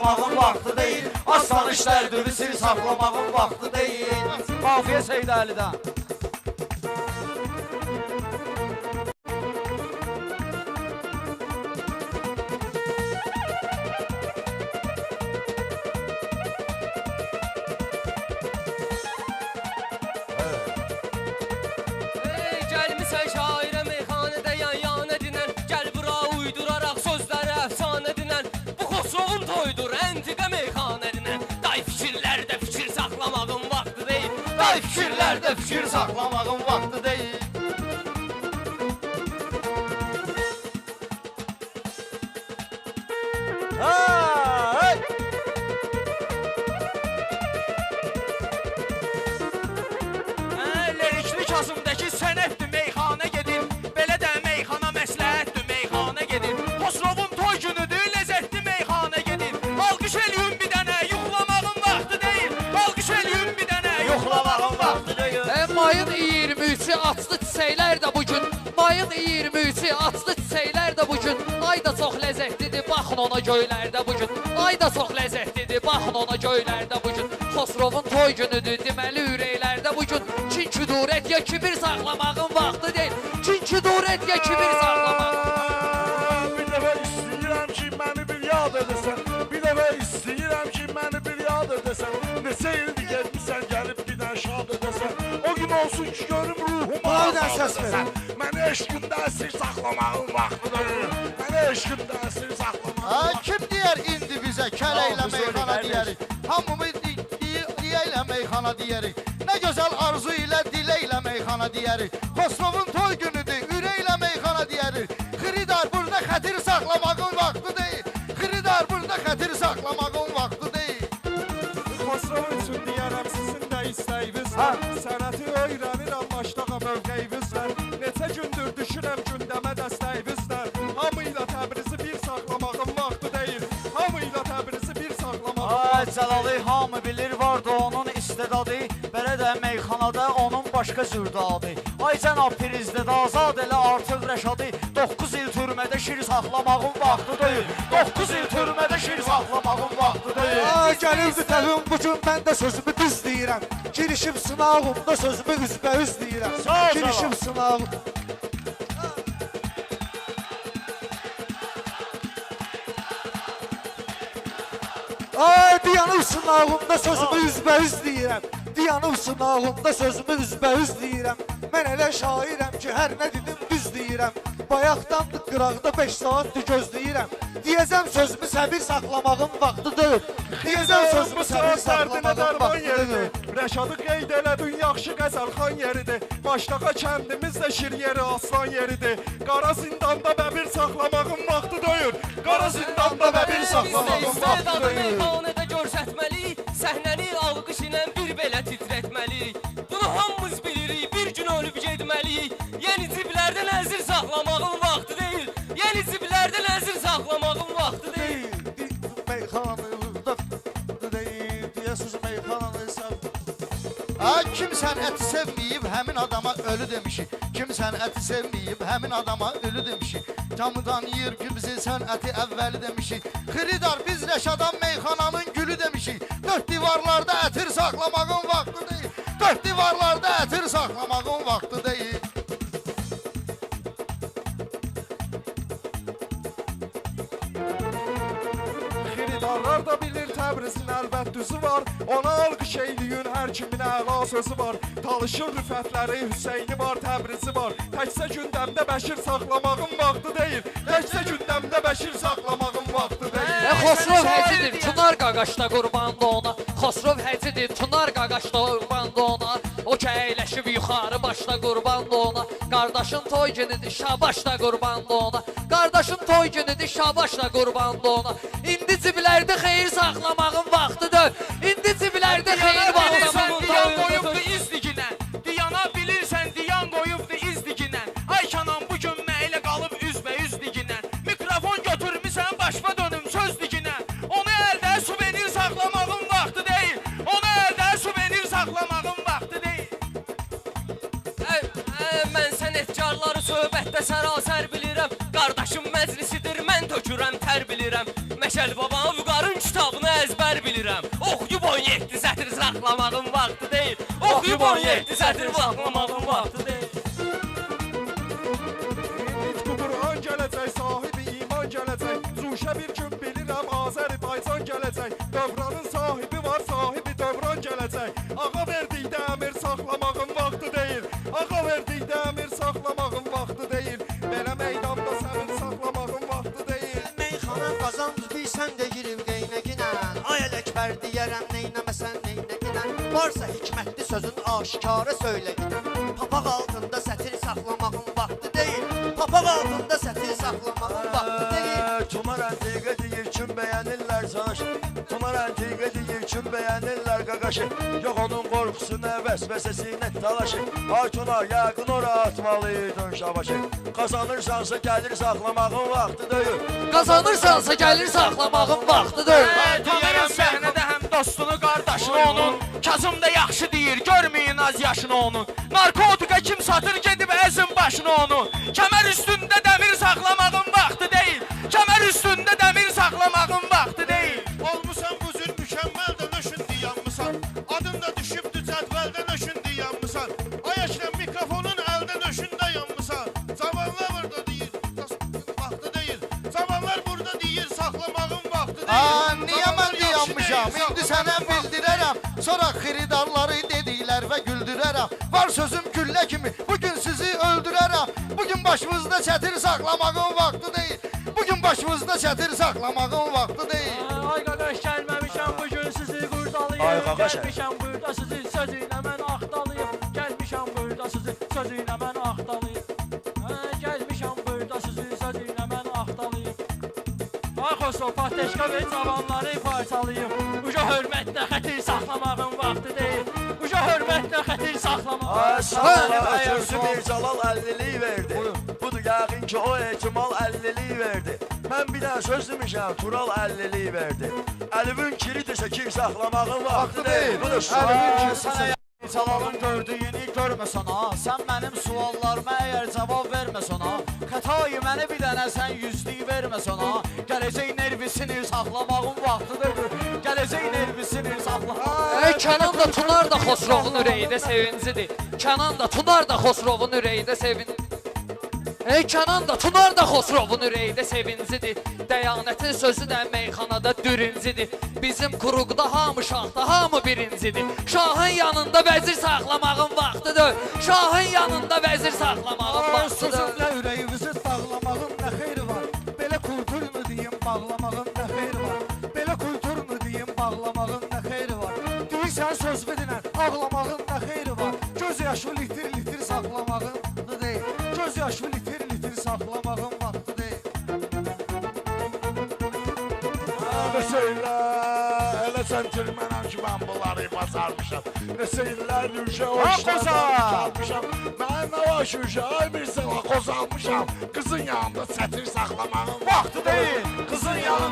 Saxlamağın vaxtı deyil, aslan işlərdir, sir saxlamağın vaxtı deyil. Qafiyə Seyid Əlidən. Gəlmisən şairə meyxanədə yan-yan edinən, gəl bura uyduraraq sözləri əfsanə edinən. Bu Xosrovun toydur, əntiqə meyxanə edinən. Day fikirlərdə fikir saxlamağın vaxtı deyil. Day fikirlərdə fikir saxlamağın vaxtı deyil. Lerikli Kasımdakı sənətdir meyxana gedin. Belə də meyxana məsləhətdir meyxana gedin. Xosrovun toy günüdür, ləzzətli meyxana gedin. Alqış eləyün bir dənə, yuxlamağın vaxtı deyil. Alqış eləyün bir dənə, Yoxlamağın vaxtı deyil. Mayın 23-ü açdı çiçəklər də bugün. Mayın 23-ü açdı çiçəklər də bugün. Ay da çox ləzzətlidir, baxın ona göylərdə bugün. Ay da çox ləzzətlidir, baxın ona göylərdə bugün. Xosrovun toy günüdür, deməli ürəklərdə bugün. Çin küdurət ya kibir saxlamağın vaxtı deyil. Çin küdurət ya kibir saxlamağın. Bir dəfə istəyirəm ki, məni bir yad edəsən. Bir dəfə istəyirəm ki, məni bir yad edəsən. Neçə ildir getmisən, gəlib bir dən şad edəsən. O gün olsun ki, görüm ruhuma azad edəsən. Məni eşqində əsir saxlamağın vaxtıdır. Məni eşqində əsir saxlamağın. Kim deyər indi bizə kələylə meyxana deyərik? Hamımız diyəylə meyxana deyərik. Nə gözəl arzu ilə diləklə meyxana deyərik. Xosrovun toy günüdür, ürəklə meyxana deyərik. Xridar burada xətir saxlamağın vaxtı deyil. Xridar burada xətir saxlamağın vaxtı deyil. Xosrov üçün deyərəm sizin də istəyiniz var. Sənəti öyrənirəm başdaqa mövqeyinizlər. Neçə gündür düşürəm gündəmə dəstəyinizlər. Hamıyla Təbrizi bir saxlamağın vaxtı deyil. Hamıyla Təbrizi bir saxlamağın Ay Cəlalı hamı bilir vardı onun istedadı. Belə də meyxanada onun başqa zürdadı. Ay cənab Pirizdə də azad elə artıq Rəşadı. 9 il türmədə şir saxlamağın vaxtı deyil. 9 il türmədə şir saxlamağın vaxtı deyil. Gəlirdi təlim bugün mən də sözümü düz deyirəm. Girişim sınağımda sözümü üzbəüz deyirəm. Girişim sınağım. Ay diyanım sınağımda sözümü üzbəüz deyirəm. Diyanım sınağımda sözümü üzbəüz deyirəm. Mən elə şairəm ki, hər nə dedim düz deyirəm. Bayaqdandır qıraqda 5 saatdır gözləyirəm. Deyəcəm sözümü səbir saxlamağın vaxtı deyil. Deyəcəm sözümü səbir saxlamağın vaxtı deyil. Rəşadı qeyd elədin, yaxşı qəzəlxan yeridir. Başdaqa kəndimiz də şir yeri, aslan yeridir. Qara zindanda bəbir saxlamağın vaxtı deyil. Qara zindanda bəbir saxlamağın vaxtı deyil. meyxanədə görsətməli, səhnəni alqış ilə bir belə titrətməli. Bunu hamımız bilirik, bir gün ölüb getməliyik. Yeni ciblərdə nəzir saxlamağın vaxtı deyil. Yeni ciblərdə nəzir saxlamağın vaxtı deyil. Meyxanada deyil, deyəsiz meyxanada Kim sənəti sevməyib, həmin adama ölü demişik. Kim sənəti sevməyib, həmin adama ölü demişik. Camıdan yiyir bizi sənəti əvvəli demişik. Xridar biz Rəşadan meyxananın gülü demişik. Dörd divarlarda ətir saxlamağın vaxtı deyil. Dörd divarlarda ətir saxlamağın vaxtı deyil. Xiridarlar da bilir Təbrizin əlbət düzü var. Ona alqış eyləyin, hər kimin əla sözü var. Talışır rüfətləri, Hüseyni var, Təbrizi var. Təkcə gündəmdə Bəşir saxlamağın vaxtı deyil. Təkcə gündəmdə Bəşir saxlamağın vaxtı deyil. Xosrov həcidir, Tunar qaqaşda qurbandı ona. Xosrov həcidir, Tunar qaqaşda qurbandı ona. O ki əyləşib yuxarı başda qurbandı ona. Qardaşın toy günüdür, Şabaşda qurbandı ona. Qardaşın toy günüdür, Şabaşda qurbandı ona. İndi ciblərdə xeyir saxlamağın vaxtıdır. İndi ciblərdə xeyir saxlamağın Diyan vaxtıdır. qoyubdu izdiginə. Diyana bilirsən, diyan qoyubdu izdiginə. Ay kanam bu gün məylə qalıb üzbəüz diginə. Mikrofon götürmüsən başma dönüm söz diginə. Onu əldə suvenir saxlamağın vaxtı deyil. Onu əldə suvenir saxlamağın vaxtı deyil. Mən sənətkarları söhbətdə sərasər bilirəm. Qardaşım məclisidir, mən tökürəm tər bilirəm. Məşəl babam Vüqarın kitabını saxlamağın vaxtı deyil. Oxuyub 17 sətr vaxtlamağın vaxtı deyil. Qur'an gələcək, sahibi iman gələcək. Zuşə bir gün bilirəm, Azərbaycan gələcək. Dövranın sahibi var, sahibi dövran gələcək. Ağa verdikdə əmir saxlamağın vaxtı deyil. Ağa verdikdə əmir saxlamağın vaxtı deyil. Belə meydanda sənin saxlamağın vaxtı deyil. Meyxana qazan bilsən də girib qeynəginə. Ay ələkbər deyərəm, neynəməsən neynəginə. Varsa hikmətli sözün aşikara söylə ginə. Papaq altında sətir saxlamağın vaxtı deyil. Papaq altında sətir saxlamağın vaxtı deyil. Tumar antiqə deyir, kim bəyənirlər sanaşı. Tumar antiqə deyir, kim bəyənirlər qaqaşı. Yox onun qorxusuna vəsvəsəsinə talaşı. Ay Tunar, yəqin ora atmalıydın şabaşı. Qazanırsansa gəlir saxlamağın vaxtı deyil. Qazanırsansa gəlir saxlamağın vaxtı deyil. Tanıyıram səhnədə həm dostunu, qardaşını onun. Kazım da yaxşı deyir, görməyin az yaşını onun. Narkotika kim satır, gedib əzin başını onun. Kəmər üstündə dəmir saxlamağın vaxtı deyil. Kəmər üstündə dəmir saxlamağın vaxtı deyil. Olmusan bu cür mükəmməl də nöşündü yanmısan. Adın da düşübdü cədvəldə nöşündü yanmısan. Ay Əkrəm mikrofonun əldə nöşündə yanmısan. Zamanlar burada deyir, vaxtı deyil. Zamanlar burada deyir, saxlamağın vaxtı deyil. Niyə mən Zamanlar yaxşı dayanmışam? deyil, İndi sənə saxlamağın vaxtı bildirərəm. Sonra xiridarları dediklər və güldürərəm. Var sözüm güllə kimi, bugün sizi öldürərəm. Bugün başımızda çətir saxlamağın vaxtı deyil. Bugün başımızda çətir saxlamağın vaxtı deyil. Ay qaqaş gəlməmişəm bu gün sizi qurdalayım. Ay qaqaş. Gəlmişəm burada sizi sözüylə mən axtalayım. Gəlmişəm burada sizi sözüylə mən axtalayım. Gəlmişəm burada sizi sözüylə mən axtalayım. Ay Xosrov Pateşka və cavanları parçalayım. Uca hörmətlə xətir saxlamağın vaxtı deyil. Uca hörmətlə xətir saxlamağın Ay sağ ol, əgər ötürsün bir Calal 50'lik verdi. Budur yəqin ki o ehtimal 50'lik verdi. Mən bir dənə söz demişəm, Tural 50'lik verdi. Əlivin kiri desə ki saxlamağın vaxtı deyil. Budur Əlivin kiri sənə Calalın gördüyünü görməsən ha. Sən mənim suallarıma əgər cavab verməsən ha. Xətayı məni bir dənə sən yüzlük verməsən ha. Gələcək nervisini saxlamağın vaxtıdır. Gələcək nervisini saxlamağın. Kənan da Tunar da Xosrovun ürəyində sevincidir. Kənan da Tunar da Xosrovun ürəyində sevincidir. Kənan da Tunar da Xosrovun ürəyində sevincidir. Dəyanətin sözü də meyxanada dürüncidir. Bizim kuruqda hamı şahda hamı birincidir. Şahın yanında vəzir saxlamağın vaxtıdır. Şahın yanında vəzir saxlamağın vaxtıdır. Sözümlə ürəyimizi dağlamağın nə xeyri var? Belə kultur mu deyim, bağlamağın nə xeyri var? Belə kultur mu deyim, bağlamağın nə xeyri var? Deyirsən söz dinən, ağlamağın nə xeyri var? Göz yaşı litir saxlamağın deyil. Göz yaşı litir saxlamağın vaxtı deyil. Neseylə, elə centilmenəm ki mən bunları bacarmışam. Neseylə, Nüşə, o işlərdən qalmışam. Mən nə var ki, ay Mirzə, qozalmışam. Qızın yanında çətir saxlamağın vaxtı deyil. Qızın yanında